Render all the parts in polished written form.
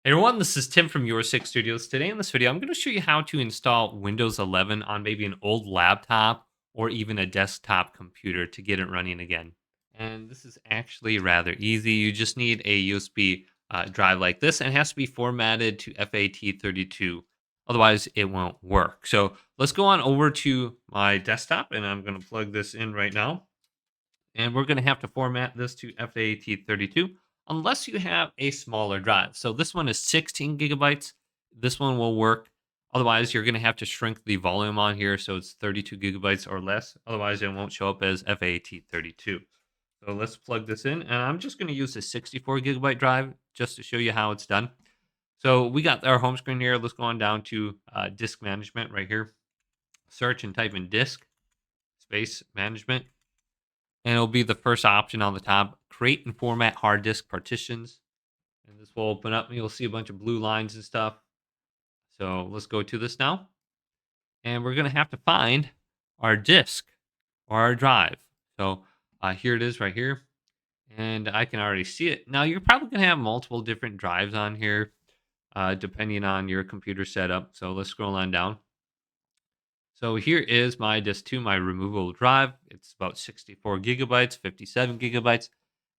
Hey everyone, this is Tim from Your Six Studios. Today in this video, I'm going to show you how to install Windows 11 on maybe an old laptop or even a desktop computer to get it running again. And this is actually rather easy. You just need a USB drive like this, and it has to be formatted to FAT32. Otherwise, it won't work. So let's go on over to my desktop, and I'm going to plug this in right now. And we're going to have to format this to FAT32 unless you have a smaller drive. So this one is 16 gigabytes. This one will work. Otherwise, you're going to have to shrink the volume on here so it's 32 gigabytes or less. Otherwise, it won't show up as FAT32. So let's plug this in. And I'm just going to use a 64 gigabyte drive just to show you how it's done. So we got our home screen here. Let's go on down to disk management right here. Search and type in disk space management, and it'll be the first option on the top. Create and format hard disk partitions. And this will open up and you'll see a bunch of blue lines and stuff. So let's go to this now. And we're going to have to find our disk or our drive. So here it is right here. And I can already see it. Now you're probably going to have multiple different drives on here depending on your computer setup. So let's scroll on down. So here is my disk 2, my removable drive. It's about 64 gigabytes, 57 gigabytes.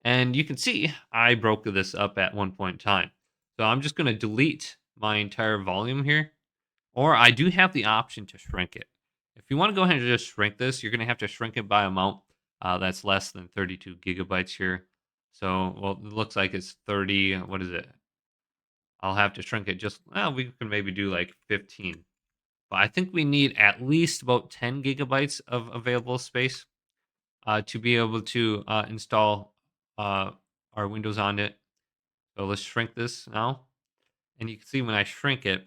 And you can see I broke this up at one point in time. So I'm just going to delete my entire volume here. Or I do have the option to shrink it. If you want to go ahead and just shrink this, you're going to have to shrink it by amount that's less than 32 gigabytes here. So, well, it looks like it's 30. What is it? I'll have to shrink it just, well, we can maybe do like 15. But I think we need at least about 10 gigabytes of available space to be able to install uh, our Windows on it. So let's shrink this now. And you can see when I shrink it,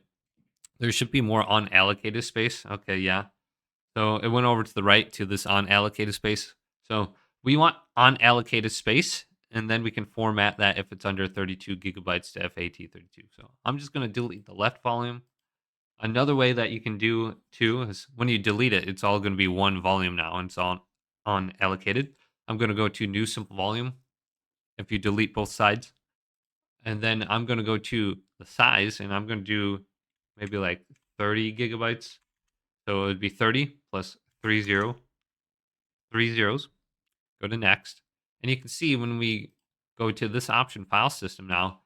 there should be more unallocated space. Okay, yeah. So it went over to the right to this unallocated space. So we want unallocated space, and then we can format that if it's under 32 gigabytes to FAT32. So I'm just going to delete the left volume. Another way that you can do too is when you delete it, it's all going to be one volume now, and it's all unallocated. I'm going to go to new simple volume if you delete both sides. And then I'm going to go to the size, and I'm going to do maybe like 30 gigabytes. So it would be 30 plus 3 zeros. Go to next. And you can see when we go to this option file system now,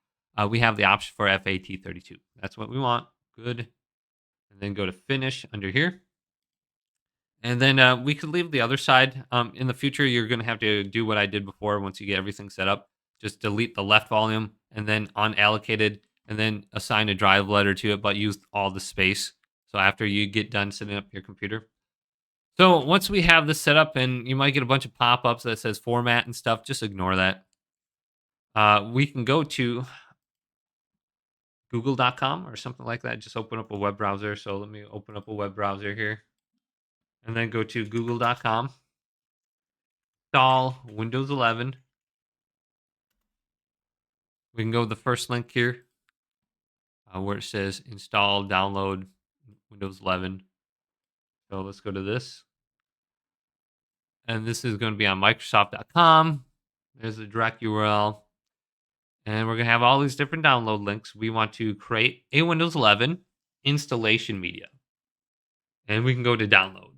we have the option for FAT32. That's what we want. Good. And then go to finish under here. And then we could leave the other side. In the future, you're going to have to do what I did before once you get everything set up. Just delete the left volume and then unallocated and then assign a drive letter to it, but use all the space. So after you get done setting up your computer. So once we have this set up, and you might get a bunch of pop-ups that says format and stuff, just ignore that. We can go to google.com or something like that. Just open up a web browser. So let me open up a web browser here. And then go to google.com. Install Windows 11. We can go to the first link here where it says install, download Windows 11. So let's go to this. And this is going to be on Microsoft.com. There's the direct URL. And we're going to have all these different download links. We want to create a Windows 11 installation media. And we can go to download.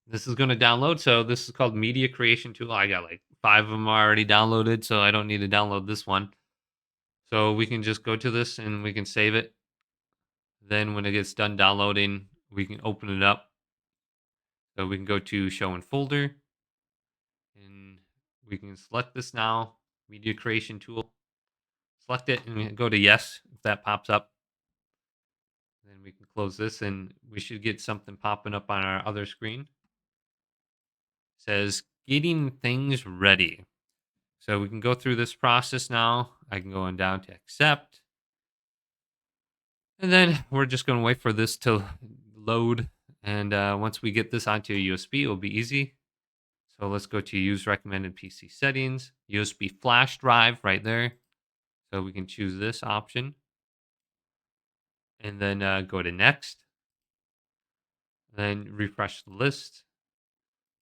This is going to download. So this is called Media Creation Tool. I got like 5 of them already downloaded, so I don't need to download this one. So we can just go to this and we can save it. Then when it gets done downloading, we can open it up. So we can go to show in folder. And we can select this now, Media Creation Tool. Select it and go to yes if that pops up. Then we can close this and we should get something popping up on our other screen. It says getting things ready. So we can go through this process now. I can go on down to accept. And then we're just going to wait for this to load. And once we get this onto a USB, it'll be easy. So let's go to use recommended PC settings, USB flash drive right there. So we can choose this option. And then go to next. Then refresh the list.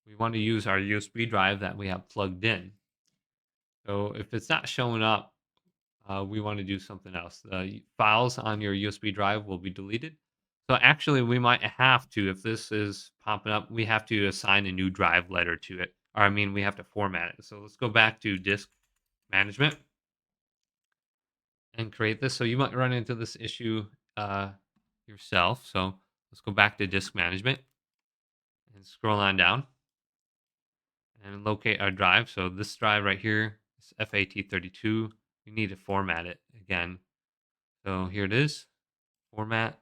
We want to use our USB drive that we have plugged in. So if it's not showing up, we want to do something else. The files on your USB drive will be deleted. So actually, we might have to, if this is popping up, we have to assign a new drive letter to it. Or I mean, we have to format it. So let's go back to disk management and create this. So you might run into this issue uh, yourself. So let's go back to disk management and scroll on down and locate our drive. So this drive right here is FAT32. We need to format it again. So here it is, format,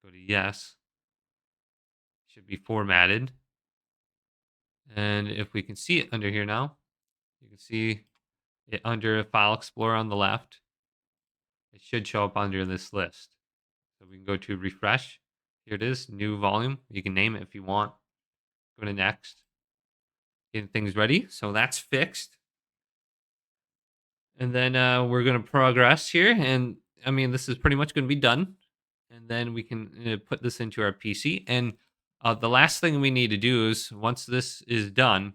go to yes, should be formatted. And if we can see it under here now, you can see it under File Explorer on the left. It should show up under this list. So we can go to refresh. Here it is, new volume. You can name it if you want. Go to next. Getting things ready. So that's fixed. And then we're going to progress here. And I mean, this is pretty much going to be done. And then we can put this into our PC. And the last thing we need to do is once this is done,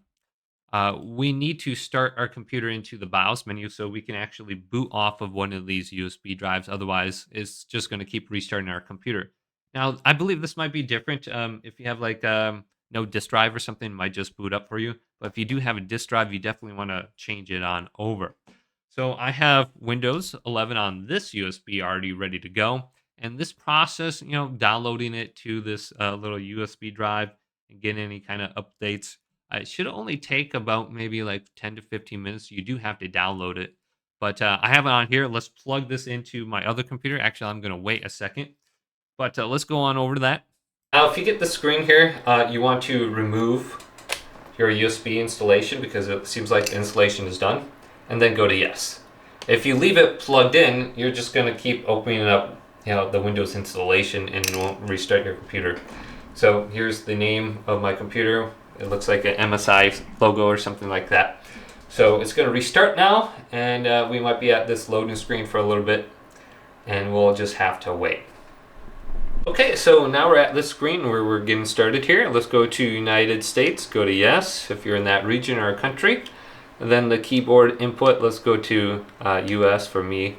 we need to start our computer into the BIOS menu so we can actually boot off of one of these USB drives. Otherwise, it's just going to keep restarting our computer. Now, I believe this might be different. If you have like no disk drive or something, it might just boot up for you. But if you do have a disk drive, you definitely want to change it on over. So I have Windows 11 on this USB already ready to go. And this process, downloading it to this little USB drive and getting any kind of updates, it should only take about maybe like 10 to 15 minutes. You do have to download it. But I have it on here. Let's plug this into my other computer. Actually, I'm going to wait a second. But let's go on over to that. Now, if you get the screen here, you want to remove your USB installation because it seems like the installation is done. And then go to yes. If you leave it plugged in, you're just going to keep opening up the Windows installation and it won't restart your computer. So here's the name of my computer. It looks like an MSI logo or something like that. So it's going to restart now, and we might be at this loading screen for a little bit, and we'll just have to wait. Okay, so now we're at this screen where we're getting started here. Let's go to United States, go to yes if you're in that region or country. And then the keyboard input, let's go to US for me.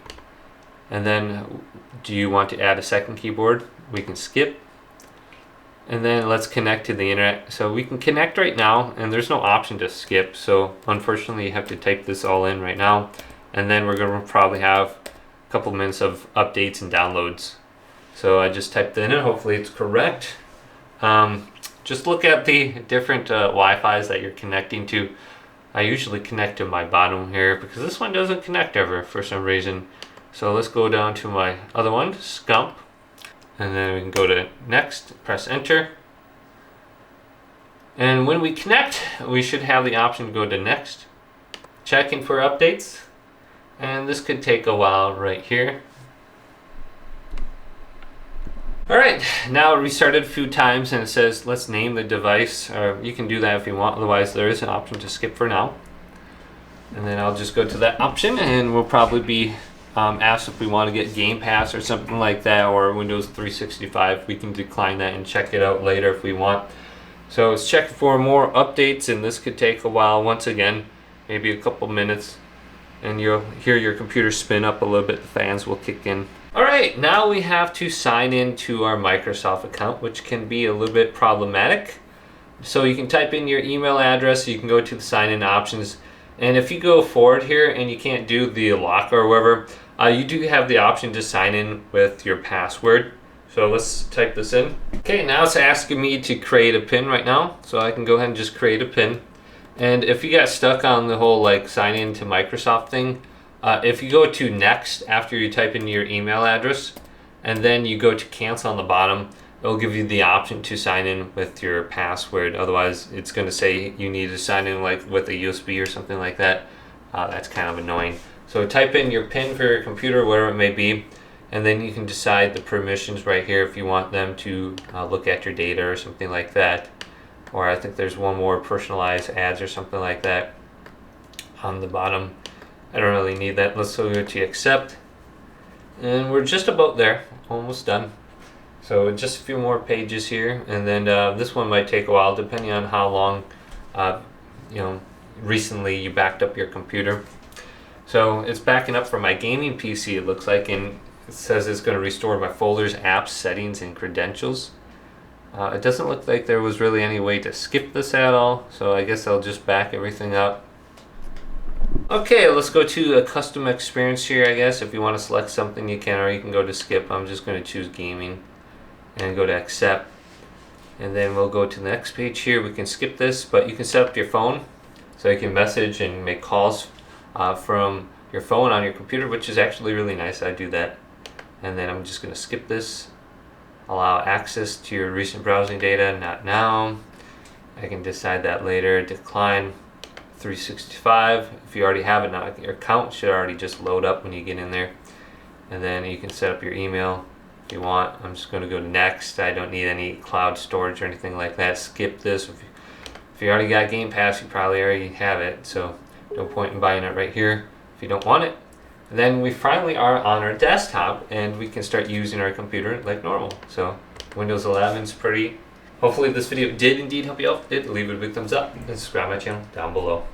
And then do you want to add a second keyboard? We can skip. And then let's connect to the internet. So we can connect right now, and there's no option to skip. So unfortunately, you have to type this all in right now. And then we're going to probably have a couple minutes of updates and downloads. So I just typed that in. Hopefully it's correct. Just look at the different Wi-Fi's that you're connecting to. I usually connect to my bottom here because this one doesn't connect ever for some reason. So let's go down to my other one, Scump. And then we can go to next, press enter. And when we connect, we should have the option to go to next, checking for updates. And this could take a while right here. All right, now it restarted a few times and it says, let's name the device. Or you can do that if you want, otherwise there is an option to skip for now. And then I'll just go to that option and we'll probably be asked if we want to get Game Pass or something like that, or Windows 365. We can decline that and check it out later if we want. So it's checking for more updates, and this could take a while. Once again, maybe a couple minutes, and you'll hear your computer spin up a little bit. The fans will kick in. All right, now we have to sign in to our Microsoft account, which can be a little bit problematic. So you can type in your email address. You can go to the sign in options. And if you go forward here and you can't do the lock or whatever, you do have the option to sign in with your password. So let's type this in. Okay, now it's asking me to create a PIN right now. So I can go ahead and just create a PIN. And if you got stuck on the whole like sign in to Microsoft thing, if you go to next after you type in your email address, and then you go to cancel on the bottom, it'll give you the option to sign in with your password. Otherwise, it's going to say you need to sign in like with a USB or something like that. That's kind of annoying. So type in your PIN for your computer, whatever it may be, and then you can decide the permissions right here if you want them to look at your data or something like that. Or I think there's one more, personalized ads or something like that on the bottom. I don't really need that. Let's go to accept. And we're just about there, almost done. So just a few more pages here, and then this one might take a while depending on how long recently you backed up your computer. So it's backing up from my gaming PC, it looks like, and it says it's going to restore my folders, apps, settings, and credentials. It doesn't look like there was really any way to skip this at all, so I guess I'll just back everything up. Okay, let's go to a custom experience here, I guess. If you want to select something, you can, or you can go to skip. I'm just going to choose gaming and go to accept. And then we'll go to the next page here. We can skip this, but you can set up your phone so you can message and make calls from your phone on your computer, which is actually really nice. I do that. And then I'm just going to skip this. Allow access to your recent browsing data, not now. I can decide that later. Decline 365. If you already have it now, your account should already just load up when you get in there. And then you can set up your email if you want. I'm just going to go to next. I don't need any cloud storage or anything like that. Skip this. If you already got Game Pass, you probably already have it, so no point in buying it right here if you don't want it. Then we finally are on our desktop and we can start using our computer like normal. So Windows 11 is pretty. Hopefully this video did indeed help you out. If it did, leave it a big thumbs up and subscribe to my channel down below.